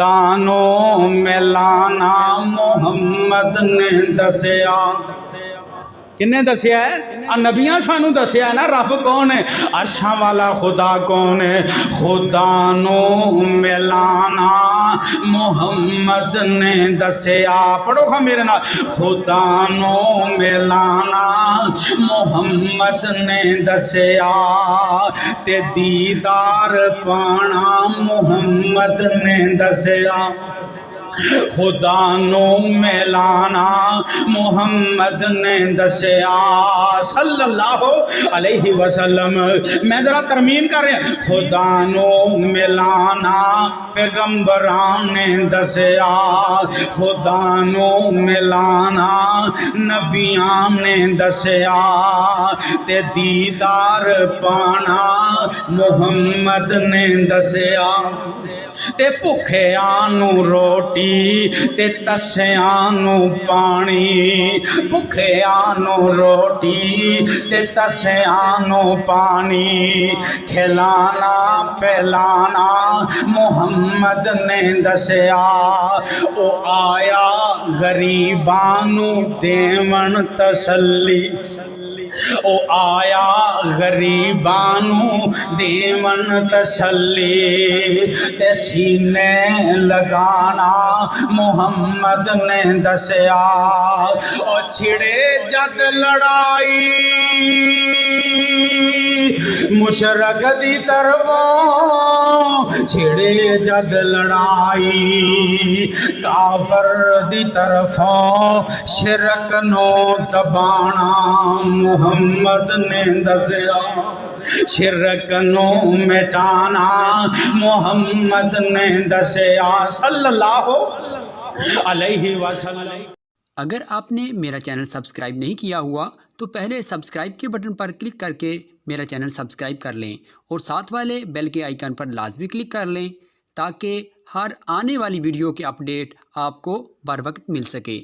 خدانو ملانا محمد نے دسیا کنے دسیا ہے نبیاں سانو دسیا ہے نا رب کون ہے عرشاں والا خدا کون ہے خدا نو ملانا محمد نے دسیا پڑھو ہاں میرے نال خدا نو ملانا محمد نے دسیا تے دیدار پانا محمد نے دسیا خدا نو ملانا محمد نے دسیا صلی اللہ علیہ وسلم میں ذرا ترمیم کر رہے ہیں خدا نو ملانا پیغمبران نے دسیا خدا نو ملانا نبیان نے دسیا تے دیدار پانا محمد نے دسیا تے بھکھے آنو روٹی تے تسیانو پانی بھکھے آنو روٹی تے تسیانو پانی کھلانا پلانا محمد نے دسیا او آیا غریبانو دیون تسلی او آیا غریبانو دیون تسلی تے سینے لگانا محمد نے دسیا او چھڑے جد لڑائی مشرق دی طرفوں چھڑے جد لڑائی کافر دی طرفوں شرک نو دبانا محمد نے دسیا شرک نو مٹانا محمد نے دسیا صلی اللہ علیہ وسلم۔ اگر آپ نے میرا چینل سبسکرائب نہیں کیا ہوا تو پہلے سبسکرائب کے بٹن پر کلک کر کے میرا چینل سبسکرائب کر لیں اور ساتھ والے بیل کے آئیکن پر لازمی کلک کر لیں تاکہ ہر آنے والی ویڈیو کے اپڈیٹ آپ کو بر وقت مل سکے۔